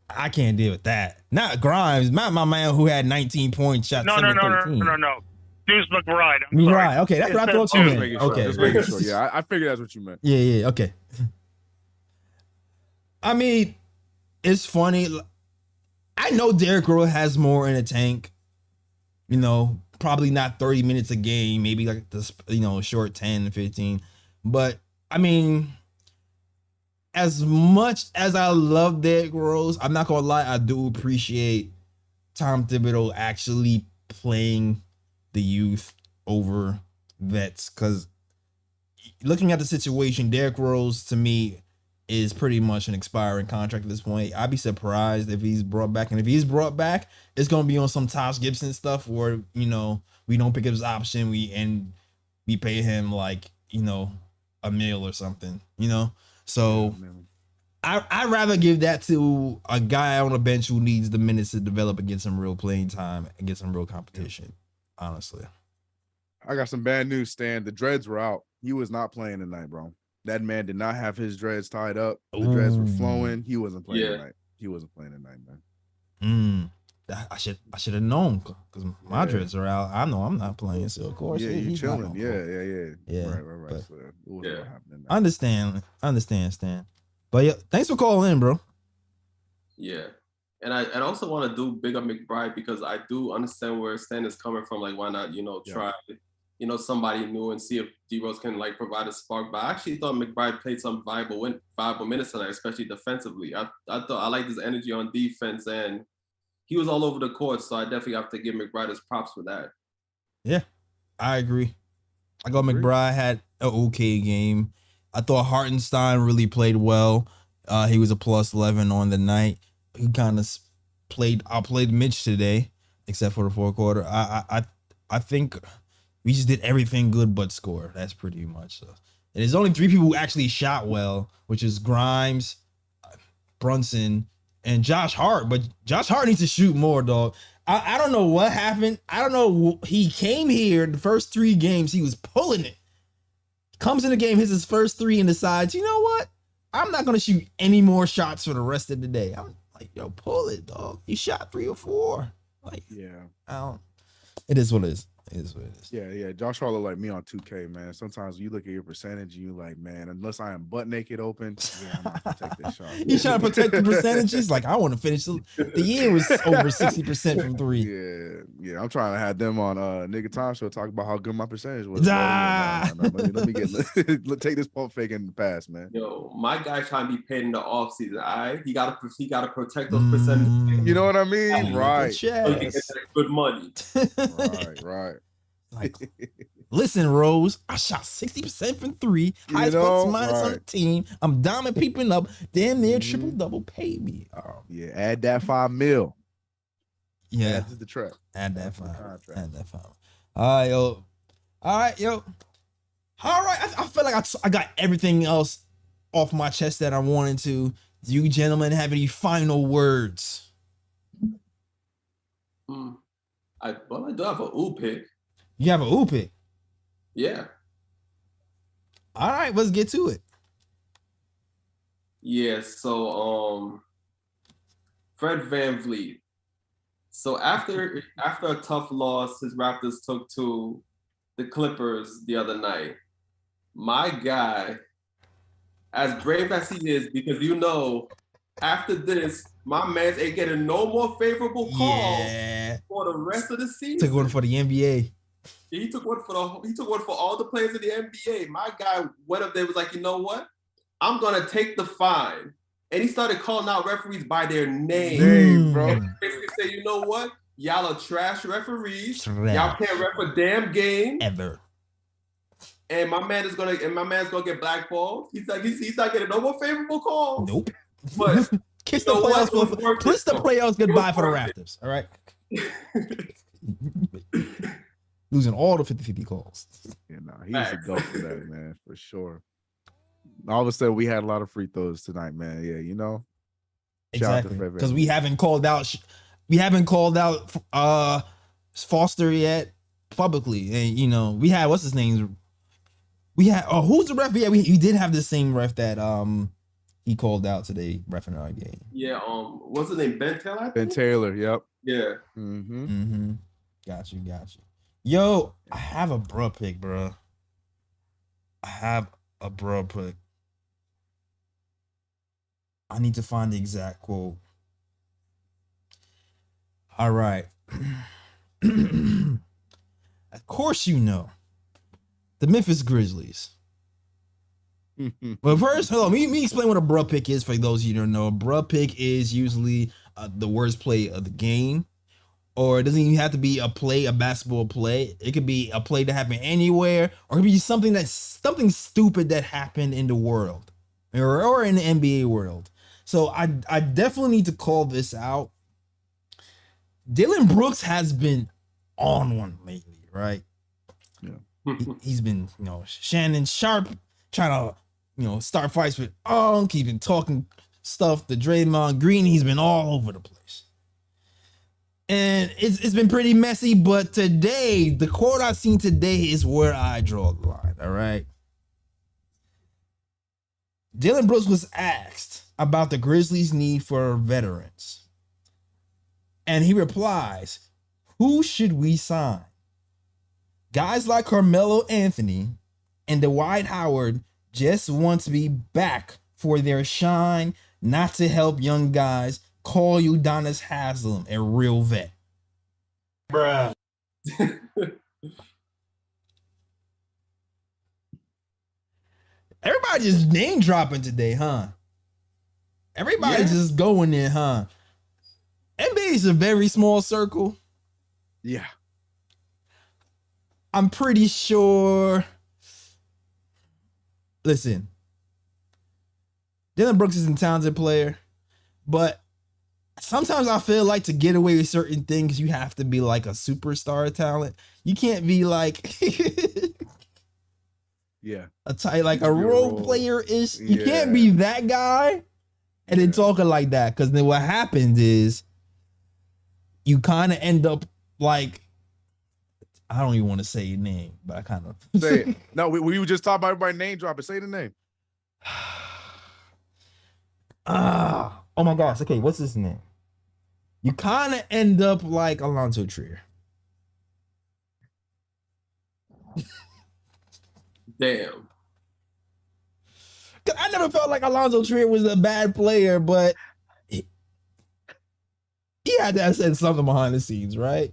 I can't deal with that. Not Grimes. Not my man who had 19 points, shot 7 of 13. No. Deuce McBride. McBride. Okay, that's what I thought you meant. Okay, just making sure. Yeah, I figured that's what you meant. Yeah. Okay. I mean, it's funny. I know Derrick Rose has more in the tank. You know, probably not 30 minutes a game, maybe like this, short 10, 15. But I mean, as much as I love Derrick Rose, I'm not gonna lie, I do appreciate Tom Thibodeau actually playing the youth over vets, because looking at the situation, Derrick Rose to me is pretty much an expiring contract at this point. I'd be surprised if he's brought back, and if he's brought back, it's gonna be on some Taj Gibson stuff where we don't pick up his option, we pay him like $1 million or something, So I'd rather give that to a guy on the bench who needs the minutes to develop and get some real playing time and get some real competition. Honestly, I got some bad news, Stan. The dreads were out. He was not playing tonight, bro. That man did not have his dreads tied up. The dreads were flowing. He wasn't playing tonight. He wasn't playing tonight, man. I should have known, because my dreads are out. I know I'm not playing, so of course. Yeah, you chilling. Yeah. Right. But, so it wasn't happening. I understand, Stan. But yeah, thanks for calling in, bro. Yeah. And I also want to do big up McBride, because I do understand where Stan is coming from. Like, why not, try, somebody new and see if D Rose can like provide a spark. But I actually thought McBride played some viable minutes tonight, especially defensively. I thought I liked his energy on defense, and he was all over the court. So I definitely have to give McBride his props for that. Yeah, I agree. I thought McBride had an okay game. I thought Hartenstein really played well. He was a plus 11 on the night. He kind of outplayed Mitch today, except for the fourth quarter. I think we just did everything good but score. That's pretty much so. And there's only 3 people who actually shot well, which is Grimes, Brunson, and Josh Hart. But Josh Hart needs to shoot more, dog. I don't know what happened. I don't know. He came here the first 3 games. He was pulling it. Comes in the game, hits his first 3 and decides, you know what? I'm not going to shoot any more shots for the rest of the day. I'm like, yo, pull it, dog. You shot 3 or 4. Like, it is what it is. It is what it is. Yeah. Josh Hart look like me on 2K, man. Sometimes you look at your percentage and you like, man, unless I am butt naked open, I'm not gonna take this shot. You trying to protect the percentages? Like, I want to finish the year was over 60% from 3. Yeah. I'm trying to have them on Knick Of Time Show talk about how good my percentage was. Let me take this pump fake in the past, man. Yo, my guy trying to be paid in the offseason. He gotta protect those percentages. You know what I mean? Right. So he can get that good money. Right. Like, listen, Rose, I shot 60% from 3, highest plus minus on the team. I'm diamond peeping up, damn near triple double. Pay me. Oh yeah, add that $5 million. Yeah, add to the trap. Add that 5. Add that 5. All right, yo. All right, I feel like I got everything else off my chest that I wanted to. Do you gentlemen have any final words? I do have an ooh pick. You have an ooh pick? Yeah. All right, let's get to it. Yeah, so Fred VanVleet. So after a tough loss his Raptors took to the Clippers the other night, my guy, as brave as he is, because after this, my man's ain't getting no more favorable calls for the rest of the season. Took one for the NBA. He took one for all the players in the NBA. My guy went up there and was like, you know what? I'm gonna take the fine. And he started calling out referees by their name, bro. And basically say, you know what? Y'all are trash referees. Y'all can't ref a damn game. Ever. and my man's gonna get blackballed. He's not getting no more favorable calls. Nope. But kiss the playoffs goodbye for the Raptors. All right. Losing all the 50-50 calls. Yeah, he's a goat for that, man, for sure. All of a sudden, we had a lot of free throws tonight, man. Yeah, you know. Exactly. Because we haven't called out. Foster yet publicly, and you know we had what's his name. We had who's the ref? Yeah, we did have the same ref that he called out today, ref in our game. Yeah, what's his name? Ben Taylor. Ben Taylor. Yep. Yeah. Got you. Yo, I have a bruh pick, bro. I need to find the exact quote. All right. Of course you know. The Memphis Grizzlies. But first, hold on. Let me explain what a bruh pick is for those of you who don't know. A bruh pick is usually the worst play of the game. Or it doesn't even have to be a basketball play. It could be a play that happened anywhere, or it could be something stupid that happened in the world, or in the NBA world. So I definitely need to call this out. Dylan Brooks has been on one lately, right? Yeah. He's been, Shannon Sharp trying to, start fights with Unk. He's been talking stuff to Draymond Green. He's been all over the place. And it's been pretty messy, but today, the quote I've seen today is where I draw the line, all right? Dylan Brooks was asked about the Grizzlies' need for veterans. And he replies, who should we sign? Guys like Carmelo Anthony and Dwight Howard just want to be back for their shine, not to help young guys. Call Udonis Haslem a real vet. Bruh. Everybody just name dropping today, huh? Everybody just going in, huh? NBA is a very small circle. Yeah. I'm pretty sure. Listen, Dylan Brooks is a talented player, but sometimes I feel like to get away with certain things, you have to be like a superstar talent. You can't be like a role player ish. You can't be that guy and then talking like that, because then what happens is you kind of end up like, I don't even want to say your name, but I kind of say it. No, we were just talking about everybody name dropping. Say the name. Oh my gosh. Okay, what's his name? You kind of end up like Alonzo Trier. Damn. I never felt like Alonzo Trier was a bad player, but he had to have said something behind the scenes, right?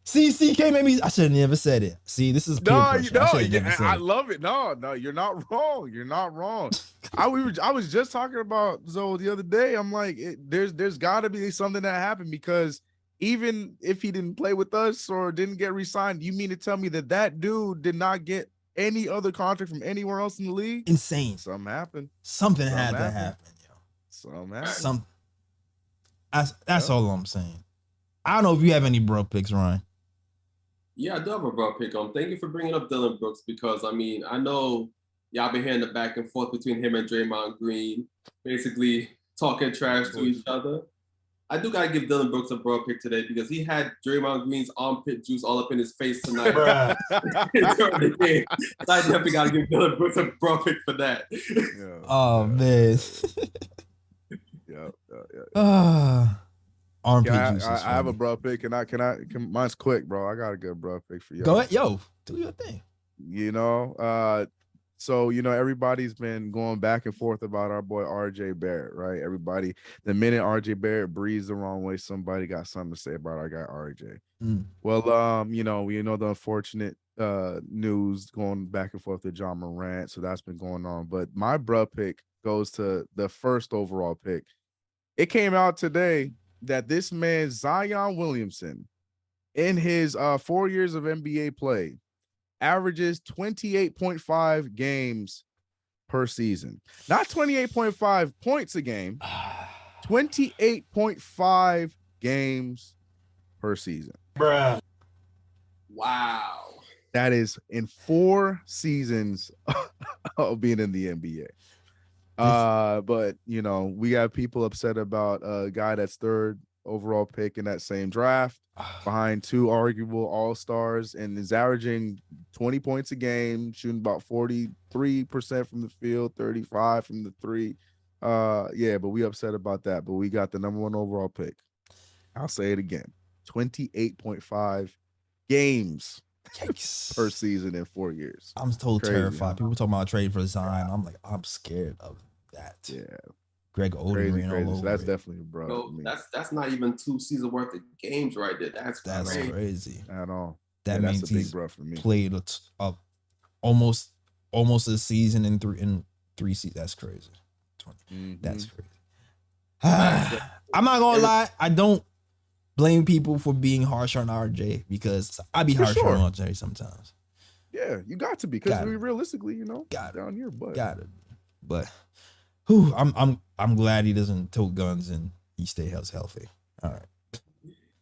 See, CK made me. I should have never said it. See, this is I love it. No, you're not wrong. You're not wrong. I was just talking about Zoe the other day. I'm like, there's got to be something that happened, because even if he didn't play with us or didn't get re-signed, you mean to tell me that dude did not get any other contract from anywhere else in the league? Insane. Something happened. Something had to happen, yo. Something happened. That's all I'm saying. I don't know if you have any bro picks, Ryan. Yeah, I do have a bro pick. Thank you for bringing up Dylan Brooks, because I know y'all been hearing the back and forth between him and Draymond Green, basically talking trash to each other. I do gotta give Dylan Brooks a bro pick today, because he had Draymond Green's armpit juice all up in his face tonight. During the game. So I definitely gotta give Dylan Brooks a bro pick for that. Man. Armpit juice. I have a bro pick, and mine's quick, bro. I got a good bro pick for you. Go ahead, yo, do your thing. So everybody's been going back and forth about our boy RJ Barrett, right? Everybody, the minute RJ Barrett breathes the wrong way, somebody got something to say about our guy RJ. Well, we know the unfortunate news going back and forth with John Morant, so that's been going on. But my bro pick goes to the first overall pick. It came out today that this man, Zion Williamson, in his 4 years of NBA play, averages 28.5 games per season. Not 28.5 points a game, 28.5 games per season. Wow. That is in 4 seasons of being in the NBA. But you know, we got people upset about a guy that's 3rd overall pick in that same draft behind 2 arguable all-stars and is averaging 20 points a game, shooting about 43% from the field, 35 from the 3. Yeah, but we upset about that. But we got the number 1 overall pick. I'll say it again. 28.5 games per season in 4 years. I'm totally terrified. People talking about trading for Zion. I'm like, I'm scared of that. Yeah. Greg Oden all over. So that's definitely a bro. So that's not even 2 seasons worth of games right there. That's crazy. At all. That yeah, means that's a big he's bro for me. Played almost a season in 3 seasons. That's crazy. That's crazy. I'm not gonna lie. I don't blame people for being harsh on RJ because I be harsh on RJ sometimes. Yeah, you got to be because we realistically, you know, down here, but got it. But I'm glad he doesn't tote guns and he stays healthy. All right.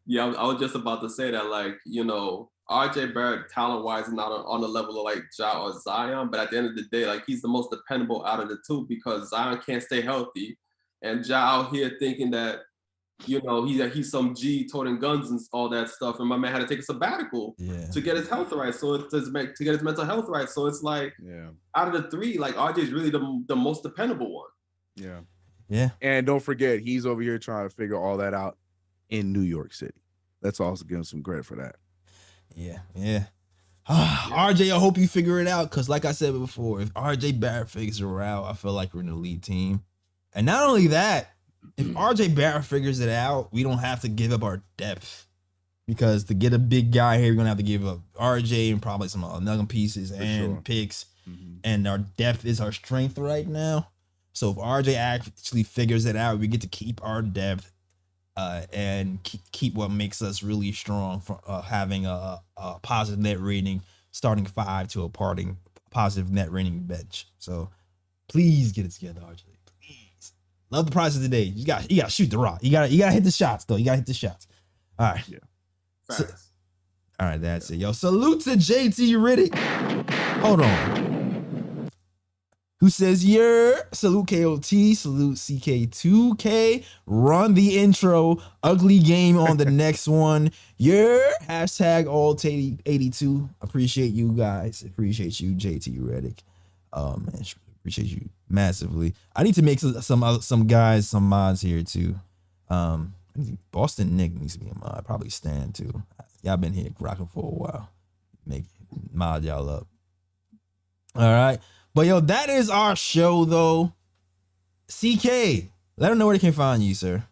Yeah, I was just about to say that, like, you know, RJ Barrett talent-wise is not on the level of like Ja or Zion, but at the end of the day, like he's the most dependable out of the 2 because Zion can't stay healthy, and Ja out here thinking that, you know, he's some G toting guns and all that stuff, and my man had to take a sabbatical to get his health right, to get his mental health right. So it's like, out of the 3, like RJ is really the most dependable one. Yeah. And don't forget, he's over here trying to figure all that out in New York City. Let's also give him some credit for that. Yeah. RJ, I hope you figure it out because, like I said before, if RJ Barrett figures it out, I feel like we're in the lead team. And not only that, if RJ Barrett figures it out, we don't have to give up our depth because to get a big guy here, we're gonna have to give up RJ and probably some nugget pieces and picks. And our depth is our strength right now. So if RJ actually figures it out, we get to keep our depth and keep what makes us really strong for having a positive net rating, starting 5 to a positive net rating bench. So please get it together, RJ. Please. Love the prize of the day. You got to shoot the rock. You got to hit the shots though. You got to hit the shots. All right. Yeah. All right, that's it, yo. Salute to JT Riddick. Hold on. Who says, salute KOT, salute CK2K, run the intro, ugly game on the next one, hashtag alt82, appreciate you guys, appreciate you, JT Reddick, man, appreciate you massively. I need to make some guys, some mods here too. Boston Nick needs to be a mod, probably Stan too. Y'all been here rocking for a while, mod y'all up. All right. But yo, that is our show though. CK, let them know where they can find you, sir.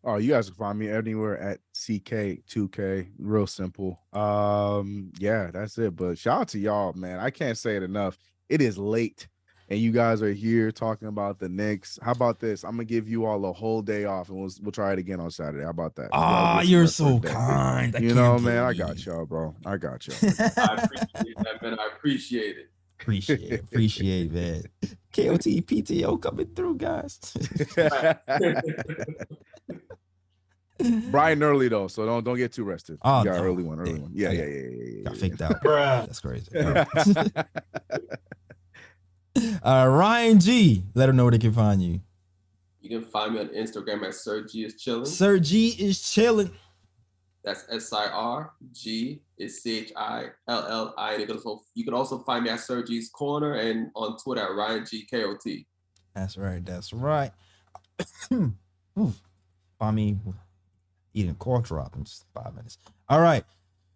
Oh, you guys can find me anywhere at CK2K. Real simple. Yeah, that's it. But shout out to y'all, man. I can't say it enough. It is late, and you guys are here talking about the Knicks. How about this? I'm gonna give you all a whole day off, and we'll try it again on Saturday. How about that? Ah, you're so kind. You know, man. I got y'all, bro. I got y'all. I appreciate that, man. I appreciate it. Appreciate that. KOT PTO coming through, guys. Brian early though, so don't get too rested. Oh, you got no. early one. Yeah. Got faked out. That's crazy. Ryan G, let them know where they can find you. You can find me on Instagram at Sir G is chilling. Sir G is chilling. That's SIRG is CHILLI. And you can also find me at Sir G's Corner and on Twitter at Ryan G KOT. That's right. Find me eating cork drop in just 5 minutes. All right.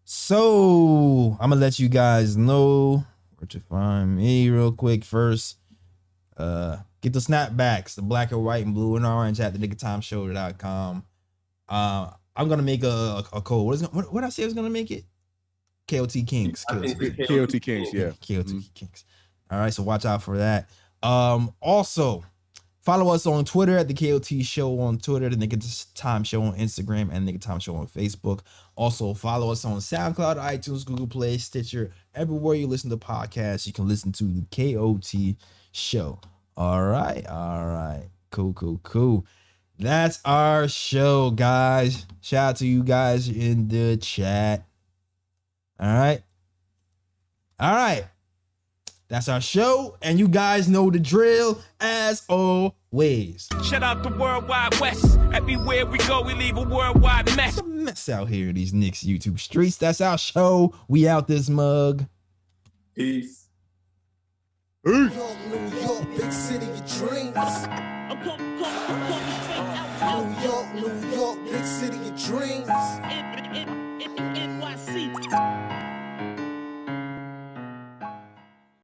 So I'm gonna let you guys know where to find me real quick first. Get the snapbacks, the black and white and blue and orange at the nickoftimeshow.com. I'm gonna make a code. What did I say I was gonna make it? KOT Kings. KOT Kings, yeah. KOT Kings. All right, so watch out for that. Also, Follow us on Twitter at the KOT Show on Twitter, the Knick of Time Show on Instagram, and Knick of Time Show on Facebook. Also, follow us on SoundCloud, iTunes, Google Play, Stitcher, everywhere you listen to podcasts. You can listen to the KOT Show. All right. Cool. That's our show, guys. Shout out to you guys in the chat. All right. That's our show, and you guys know the drill as always. Shout out the World Wide West. Everywhere we go, we leave a worldwide mess. It's a mess out here in these Knicks YouTube streets. That's our show. We out this mug. Peace. New York, big city of dreams. New York, big city of dreams.